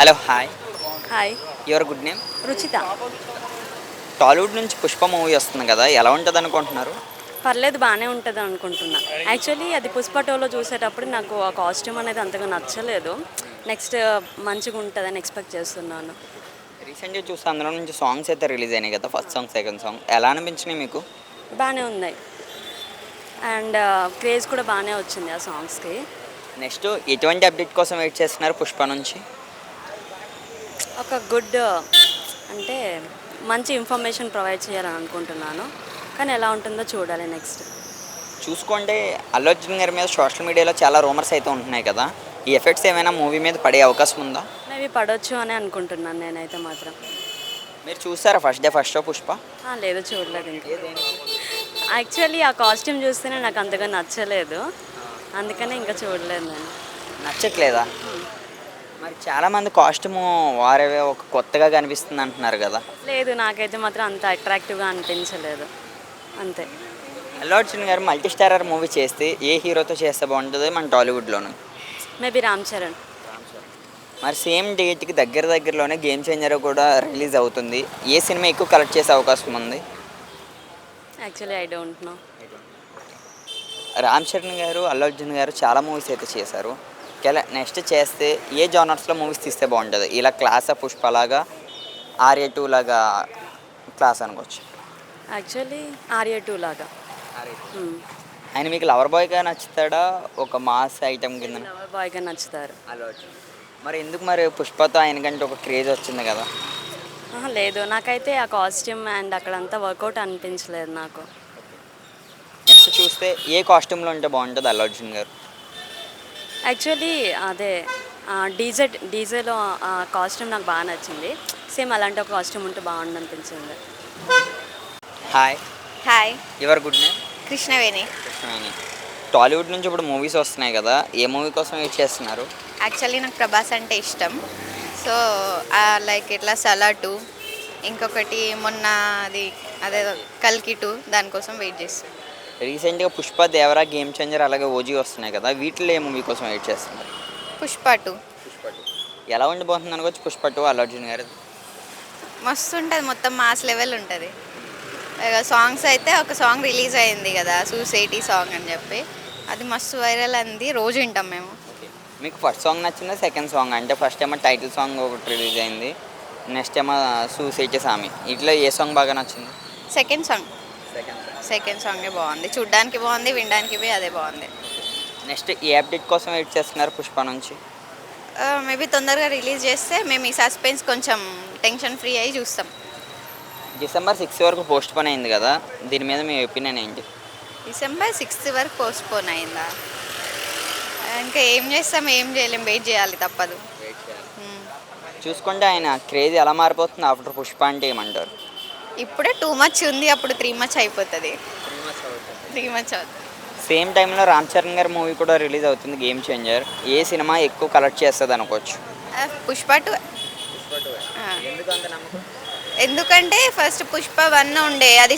Hello hi. Hi. Your good name? Ruchita. Tollywood నుంచి 'Pushpa' movie వస్తుంది కదా, ఎలా ఉంటుంది అనుకుంటున్నారు? పర్లేదు బాగానే ఉంటుంది అనుకుంటున్నా. యాక్చువల్లీ అది పుష్ప టూలో చూసేటప్పుడు నాకు ఆ కాస్ట్యూమ్ అనేది అంతగా నచ్చలేదు. నెక్స్ట్ మంచిగా ఉంటుందని ఎక్స్పెక్ట్ చేస్తున్నాను. రీసెంట్గా చూస్తే అందులో నుంచి సాంగ్స్ అయితే రిలీజ్ అయినాయి కదా, ఫస్ట్ సాంగ్ సెకండ్ సాంగ్ ఎలా అనిపించినాయి మీకు? బాగానే ఉన్నాయి. అండ్ క్రేజ్ కూడా బాగానే వచ్చింది ఆ సాంగ్స్కి. నెక్స్ట్ ఎటువంటి అప్డేట్ కోసం వెయిట్ చేస్తున్నారు 'పుష్ప' నుంచి? ఒక గుడ్ అంటే మంచి ఇన్ఫర్మేషన్ ప్రొవైడ్ చేయాలని అనుకుంటున్నాను. కానీ ఎలా ఉంటుందో చూడాలి నెక్స్ట్. చూసుకుంటే అల్లు అర్జున్ గారి మీద సోషల్ మీడియాలో చాలా రూమర్స్ అయితే ఉంటున్నాయి కదా, ఈ ఎఫెక్ట్స్ ఏమైనా మూవీ మీద పడే అవకాశం ఉందా? మేబీ పడవచ్చు అని అనుకుంటున్నాను నేనైతే మాత్రం. మీరు చూసారా first day first show 'Pushpa'? లేదు, చూడలేదు ఇంకా. యాక్చువల్లీ ఆ కాస్ట్యూమ్ చూస్తేనే నాకు అంతగా నచ్చలేదు, అందుకనే ఇంకా చూడలేదు నేను. నచ్చట్లేదా? మరి చాలామంది కాస్ట్యూము వారే ఒక కొత్తగా కనిపిస్తుంది అంటున్నారు కదా. లేదు, నాకైతే మాత్రం అంత అట్రాక్టివ్గా అనిపించలేదు అంతే. అల్లు అర్జున్ గారు మల్టీ స్టారర్ మూవీ చేస్తే ఏ హీరోతో చేస్తే బాగుంటుంది మన టాలీవుడ్లోను? మేబీ రామ్ చరణ్. మరి సేమ్ డేట్కి దగ్గరలోనే గేమ్ చేంజర్ కూడా రిలీజ్ అవుతుంది. ఏ సినిమా ఎక్కువ కలెక్ట్ చేసే అవకాశం ఉంది? Actually I don't know. Ram Charan గారు అల్లు అర్జున్ గారు చాలా మూవీస్ అయితే చేశారు. ఇలా నెక్స్ట్ చేస్తే ఏ జానర్స్లో మూవీస్ తీస్తే బాగుంటుంది? ఇలా క్లాసా, పుష్ప లాగా, ఆర్య 2 లాగా క్లాస్ అనుకోవచ్చు. యాక్చువల్లీ ఆర్య 2 లాగా. ఆయన మీకు లవర్ బాయ్గా నచ్చుతాడా, ఒక మాస్ ఐటమ్ కింద? లవర్ బాయ్గా నచ్చుతారు. అల్లు అర్జున్. మరి ఎందుకు మరి పుష్పతో ఆయనకంటే ఒక క్రేజ్ వచ్చింది కదా? లేదు, నాకైతే ఆ కాస్ట్యూమ్ అండ్ అక్కడంతా వర్కౌట్ అనిపించలేదు నాకు. నెక్స్ట్ చూస్తే ఏ కాస్ట్యూమ్లో ఉంటే బాగుంటుంది అల్లు అర్జున్ గారు? యాక్చువల్లీ అదే డీజేలో ఆ కాస్ట్యూమ్ నాకు బాగా నచ్చింది. సేమ్ అలాంటి ఒక కాస్ట్యూమ్ ఉంటే బాగుండు అనిపించింది. Hi. Hi. Your good name? Krishnaveni. Krishnaveni. Tollywood నుంచి ఇప్పుడు మూవీస్ వస్తున్నాయి కదా, ఏ మూవీ కోసం వెయిట్ చేస్తున్నారు? యాక్చువల్లీ నాకు ప్రభాస్ అంటే ఇష్టం. సో లైక్ ఇట్లా సలా 2, ఇంకొకటి మొన్న అదే కల్కి 2, దానికోసం వెయిట్ చేస్తాను. రీసెంట్గా పుష్ప, దేవరా, గేమ్ చేంజర్ అలాగే ఓజీ వస్తున్నాయి కదా, వీటిలో ఏ మూవీ కోసం వెయిట్ చేస్తున్నారు? పుష్ప 2 ఎలా ఉండిపోతుంది అనుకోవచ్చు పుష్ప 2 అల్లు అర్జున్ గారు? మస్తు ఉంటుంది, మొత్తం మాస్ లెవెల్ ఉంటుంది. సాంగ్స్ అయితే ఒక సాంగ్ రిలీజ్ అయింది కదా, సూసైటీ సాంగ్ అని చెప్పి, అది మస్తు వైరల్ అంది, రోజు వింటాం మేము. మీకు ఫస్ట్ సాంగ్ నచ్చిందా, సెకండ్ సాంగ్? అంటే ఫస్ట్ ఏమో టైటిల్ సాంగ్ ఒకటి రిలీజ్ అయింది, నెక్స్ట్ ఏమో సూసైటీ సామి, ఇట్లా ఏ సాంగ్ బాగా నచ్చింది? సెకండ్ సాంగే బాగుంది, చూడ్డానికి బాగుంది, వినడానికి అదే బాగుంది. నెక్స్ట్ ఏ అప్డేట్ కోసం వెయిట్ చేస్తున్నారు పుష్ప నుంచి? మేబీ తొందరగా రిలీజ్ చేస్తే మేము ఈ సస్పెన్స్ కొంచెం టెన్షన్ ఫ్రీ అయ్యి చూస్తాం. December 6 వరకు పోస్ట్ పోన్ అయింది కదా, దీని మీద మీ ఒపీనియన్ ఏంటి? December 6 వరకు పోస్ట్ పోన్ అయిందా? ఇంకా ఏం చేస్తాం, ఏం చేయలేం, వెయిట్ చేయాలి, తప్పదు. చూసుకుంటే ఆయన క్రేజ్ ఎలా మారిపోతుంది ఆఫ్టర్ పుష్ప అంటే ఏమంటారు? ఇప్పుడే 2 మచ్ ఉంది, అప్పుడు 3 మచ్ అయిపోతుంది. 3 మచ్ అవుతుంది. సేమ్ టైంలో రామ్ చరణ్ గారి మూవీ కూడా రిలీజ్ అవుతుంది, గేమ్ చేంజర్. ఏ సినిమా ఎక్కువ కలెక్ట్ చేస్తుంది అనుకోవచ్చు? పుష్ప 2. ఎందుకంటే ఫస్ట్ పుష్ప 1 ఉండే, అది